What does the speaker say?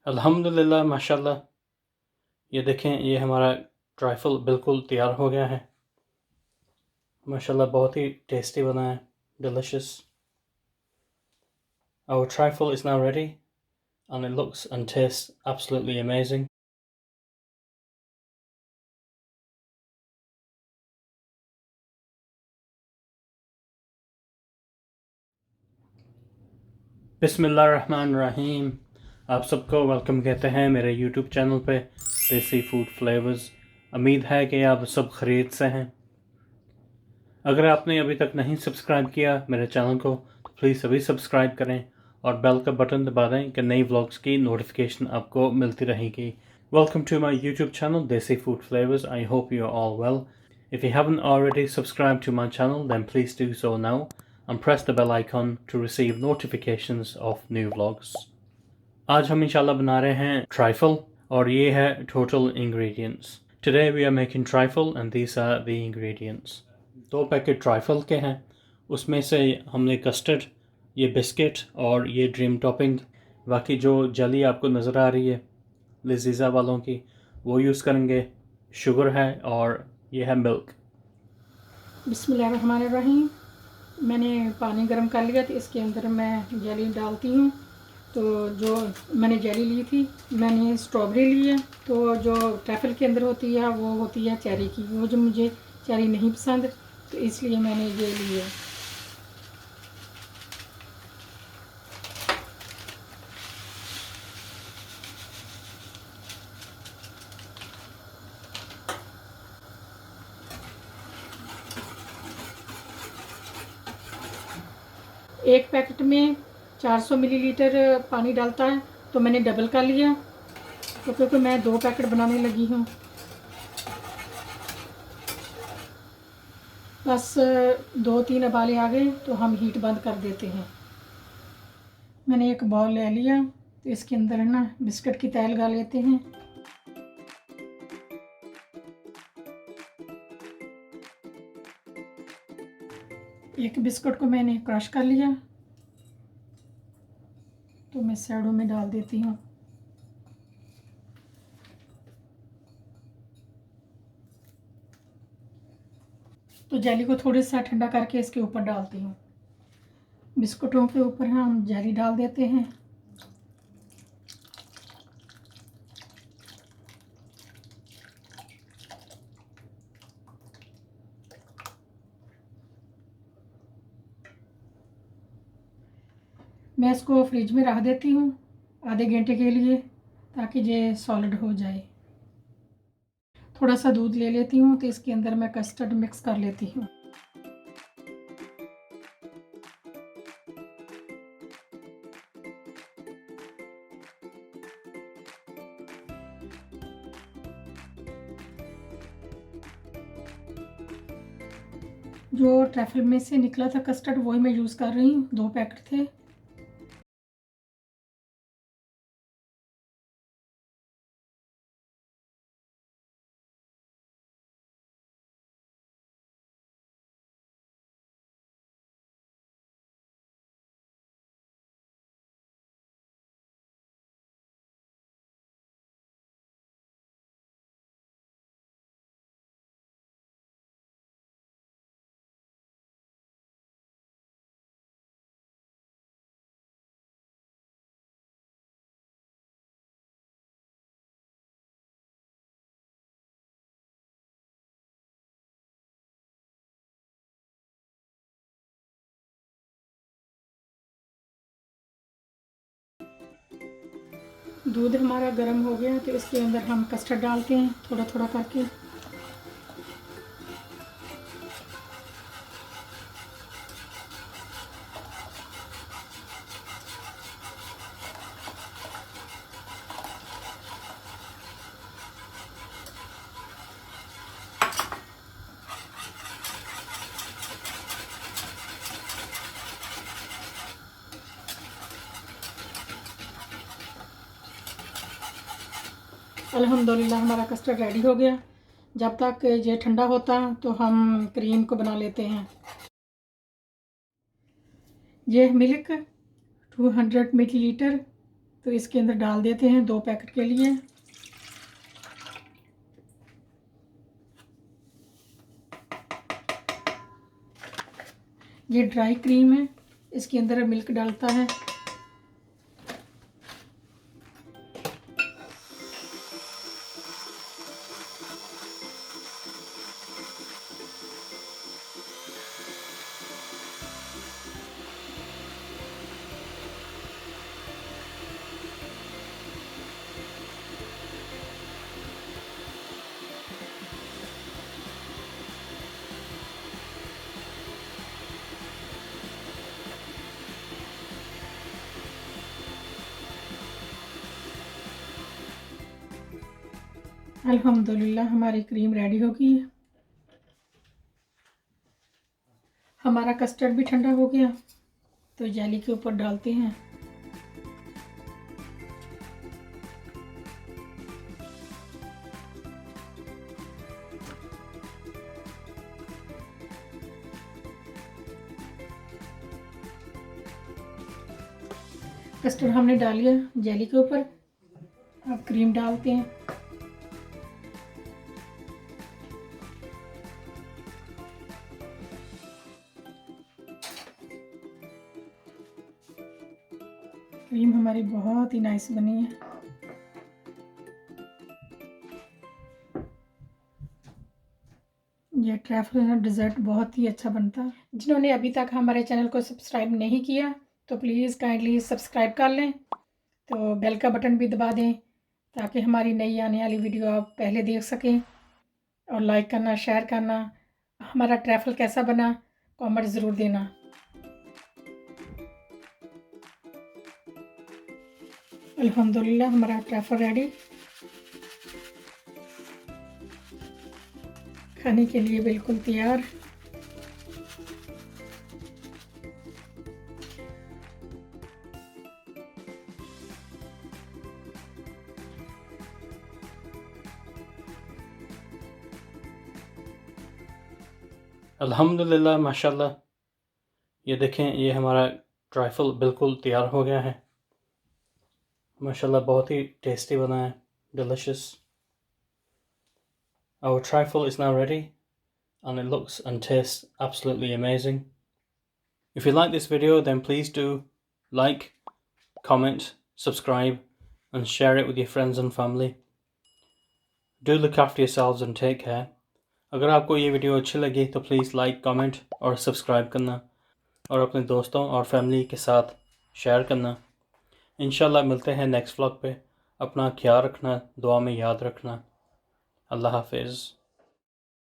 अल्हम्दुलिल्लाह माशाल्लाह। ये देखें, ये हमारा ट्राइफल बिल्कुल तैयार हो गया है। माशाल्लाह बहुत ही टेस्टी बना है, delicious. Our trifle is now ready and it looks and tastes absolutely amazing. बिस्मिल्लाहिर्रहमानिर्रहीम। आप सबको वेलकम कहते हैं मेरे यूट्यूब चैनल पे देसी फूड फ्लेवर्स। उम्मीद है कि आप सब खैरियत से हैं। अगर आपने अभी तक नहीं सब्सक्राइब किया मेरे चैनल को तो प्लीज़ अभी सब्सक्राइब करें और बेल का बटन दबा दें कि नई व्लॉग्स की नोटिफिकेशन आपको मिलती रहेगी। Welcome to my YouTube channel Desi Food Flavors. I hope you are all well. If you haven't already subscribed to my channel then please do so now and press the bell icon to receive notifications of new vlogs. आज हम इंशाल्लाह बना रहे हैं trifle और ये है total ingredients. Today we are making trifle and these are the ingredients. 2 packet trifle के हैं, उसमें से हमने कस्टर्ड, ये बिस्किट और ये ड्रीम टॉपिंग, बाकी जो जली आपको नज़र आ रही है लजीज़ा वालों की वो यूज़ करेंगे। शुगर है और ये है मिल्क। बिस्मिल्लाहिर्रहमानिर्रहीम। मैंने पानी गर्म कर लिया तो इसके अंदर मैं जेली डालती हूँ। तो जो मैंने जेली ली थी, मैंने स्ट्रॉबेरी ली है। तो जो ट्रैफल के अंदर होती है वो होती है चेरी की, वो जो मुझे चेरी नहीं पसंद तो इसलिए मैंने ये ली है। एक पैकेट में 400 मिलीलीटर पानी डालता है तो मैंने डबल कर लिया, तो क्योंकि मैं 2 पैकेट बनाने लगी हूँ। बस 2-3 उबाले आ गए तो हम हीट बंद कर देते हैं। मैंने एक बाउल ले लिया तो इसके अंदर है ना बिस्किट की तैल लगा लेते हैं। एक बिस्कुट को मैंने क्रश कर लिया तो मैं साइडों में डाल देती हूँ। तो जेली को थोड़ा सा ठंडा करके इसके ऊपर डालती हूँ। बिस्कुटों के ऊपर हम जेली डाल देते हैं। मैं इसको फ्रिज में रख देती हूँ आधे घंटे के लिए ताकि ये सॉलिड हो जाए। थोड़ा सा दूध ले लेती हूँ तो इसके अंदर मैं कस्टर्ड मिक्स कर लेती हूँ। जो ट्रैफल में से निकला था कस्टर्ड वही मैं यूज़ कर रही हूँ, 2 पैकेट थे। दूध हमारा गर्म हो गया तो इसके अंदर हम कस्टर्ड डालते हैं थोड़ा थोड़ा करके। अल्हम्दुलिल्लाह हमारा कस्टर्ड रेडी हो गया। जब तक ये ठंडा होता तो हम क्रीम को बना लेते हैं। ये मिल्क 200 मिलीलीटर तो इसके अंदर डाल देते हैं 2 पैकेट के लिए। ये ड्राई क्रीम है, इसके अंदर मिल्क डालता है। अल्हम्दुलिल्लाह हमारी क्रीम रेडी हो गई है। हमारा कस्टर्ड भी ठंडा हो गया, तो जेली के ऊपर डालते हैं। कस्टर्ड हमने डाल लिया जेली के ऊपर, अब क्रीम डालते हैं। क्रीम हमारी बहुत ही नाइस बनी है। ये ट्रैफल डिज़र्ट बहुत ही अच्छा बनता है। जिन्होंने अभी तक हमारे चैनल को सब्सक्राइब नहीं किया तो प्लीज़ काइंडली सब्सक्राइब कर लें, तो बेल का बटन भी दबा दें ताकि हमारी नई आने वाली वीडियो आप पहले देख सकें। और लाइक करना, शेयर करना। हमारा ट्रैफल कैसा बना कमेंट ज़रूर देना। अल्हम्दुलिल्लाह हमारा ट्रैफल रेडी, खाने के लिए बिल्कुल तैयार। अल्हम्दुलिल्लाह माशाल्लाह। ये देखें, ये हमारा ट्राइफल बिल्कुल तैयार हो गया है माशाल्लाह। बहुत ही टेस्टी बना है, delicious. Our trifle is now ready and it looks and tastes absolutely amazing. If you like this video then please do like, comment, subscribe and share it with your friends and family. Do look after yourselves and take care. अगर आपको ये video अच्छी लगी तो please like, comment और subscribe करना और अपने दोस्तों और फैमिली के साथ शेयर करना। इंशाल्लाह मिलते हैं नेक्स्ट व्लॉग पे। अपना ख्याल रखना, दुआ में याद रखना। अल्लाह हाफिज़।